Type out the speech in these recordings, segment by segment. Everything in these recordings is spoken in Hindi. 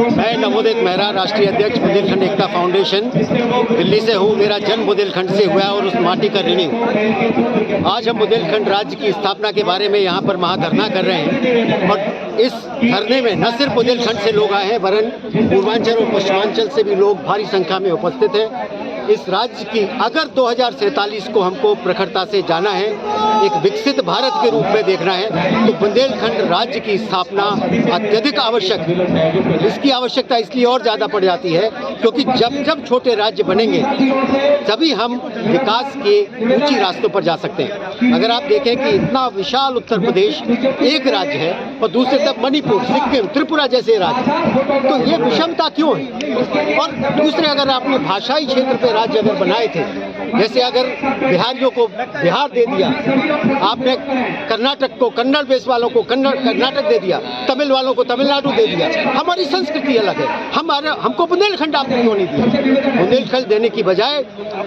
मैं नवोदित मेहरा, राष्ट्रीय अध्यक्ष बुंदेलखंड एकता फाउंडेशन दिल्ली से हूँ। मेरा जन्म बुंदेलखंड से हुआ है और उस माटी का ऋणी हूँ। आज हम बुंदेलखंड राज्य की स्थापना के बारे में यहाँ पर महाधरना कर रहे हैं और इस धरने में न सिर्फ बुंदेलखंड से लोग आए हैं वरन पूर्वांचल और पश्चिमांचल से भी लोग भारी संख्या में उपस्थित हैं। इस राज्य की अगर 2047 को हमको प्रखरता से जाना है, एक विकसित भारत के रूप में देखना है, तो बुंदेलखंड राज्य की स्थापना अत्यधिक आवश्यक है। इसकी आवश्यकता इसलिए और ज़्यादा पड़ जाती है क्योंकि जब जब छोटे राज्य बनेंगे तभी हम विकास के ऊंची रास्तों पर जा सकते हैं। अगर आप देखें कि इतना विशाल उत्तर प्रदेश एक राज्य है और दूसरे तरफ मणिपुर, सिक्किम, त्रिपुरा जैसे राज्य, तो ये विषमता क्यों है? और दूसरे अगर आपने भाषाई क्षेत्र पे राज्य अगर बनाए थे, जैसे अगर बिहारियों को बिहार दे दिया, आपने कर्नाटक को कन्नड़ बेस वालों को कर्नाटक दे दिया, तमिल वालों को तमिलनाडु दे दिया। हमारी संस्कृति अलग है। हमको बुंदेलखंड आपने क्यों नहीं दिया? बुंदेलखंड देने की बजाय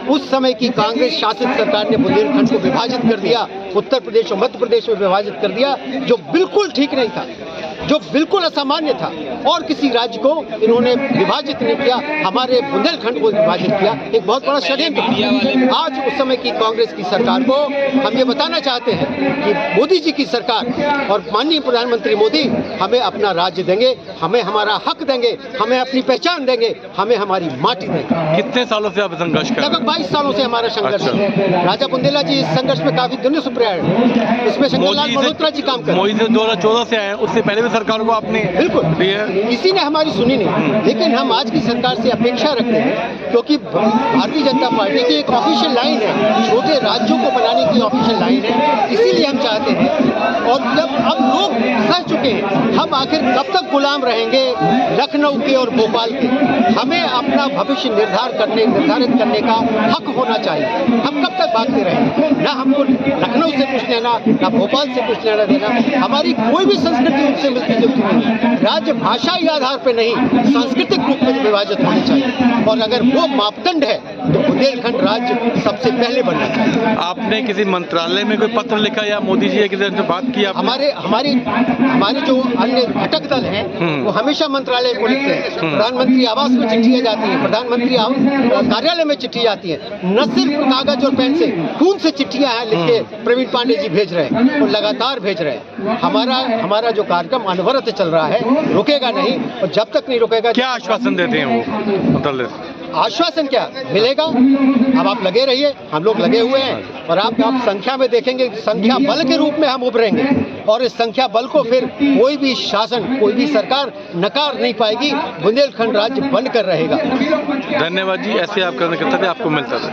उस समय की कांग्रेस शासित सरकार ने बुंदेलखंड को विभाजित कर दिया, उत्तर प्रदेश और मध्य प्रदेश में विभाजित कर दिया, जो बिल्कुल ठीक नहीं था, जो बिल्कुल असामान्य था। और किसी राज्य को इन्होंने विभाजित नहीं किया, हमारे बुंदेलखंड को विभाजित किया। एक बहुत बड़ा षड्यंत्र। आज उस समय की कांग्रेस की सरकार को हम ये बताना चाहते हैं कि मोदी जी की सरकार और माननीय प्रधानमंत्री मोदी हमें अपना राज्य देंगे, हमें हमारा हक देंगे, हमें अपनी पहचान देंगे, हमें हमारी माटी देंगे। कितने सालों से आप संघर्ष कर रहे हैं? लगभग 22 सालों से हमारा संघर्ष है। राजा बुंदेला जी इस संघर्ष में काफी दिनों से प्रयास है। इसमें शंकरलाल मल्होत्रा जी काम कर रहे हैं। मोदी से 2014 से आए, उससे पहले भी सरकार को आपने बिल्कुल किसी ने हमारी सुनी नहीं, लेकिन हम आज की सरकार से अपेक्षा रखते हैं क्योंकि भारतीय जनता पार्टी की एक ऑफिशियल लाइन है, छोटे राज्यों को बनाने की ऑफिशियल लाइन है, इसीलिए हम चाहते हैं। और जब अब लोग सह चुके हैं, हम आखिर कब तक गुलाम रहेंगे लखनऊ के और भोपाल के? हमें अपना भविष्य निर्धारित करने का हक होना चाहिए। हम कब तक भागते रहेंगे? ना हमको लखनऊ से कुछ लेना, ना भोपाल से कुछ लेना देना। हमारी कोई भी संस्कृति उनसे मिलती जुलती नहीं है। राज्य भाषाई आधार पर नहीं, सांस्कृतिक रूप में विभाजित होनी चाहिए। और अगर वो मापदंड है तो बुंदेलखंड राज्य सबसे पहले बनना चाहिए। आपने किसी मंत्रालय में कोई पत्र लिखा या मोदी जी किसी से बात की? हमारे जो अन्य घटक दल हैं वो हमेशा मंत्रालय को लिखते हैं। प्रधानमंत्री आवास में चिट्ठियाँ जाती हैं, प्रधानमंत्री कार्यालय में चिट्ठी जाती है। न सिर्फ कागज और पेन से, खून से चिट्ठियाँ हैं लिख के प्रवीण पांडे जी भेज रहे हैं और लगातार भेज रहे हैं। हमारा जो कार्यक्रम अनवरत चल रहा है, रुकेगा नहीं और जब तक नहीं रुकेगा। क्या आश्वासन देते हैं वो मंत्रालय? आश्वासन क्या मिलेगा? अब आप लगे रहिए, हम लोग लगे हुए हैं और आप संख्या में देखेंगे, संख्या बल के रूप में हम उभरेंगे और इस संख्या बल को फिर कोई भी शासन, कोई भी सरकार नकार नहीं पाएगी। बुंदेलखंड राज्य बनकर रहेगा। धन्यवाद जी। ऐसे आप करने के आपको मिलता है।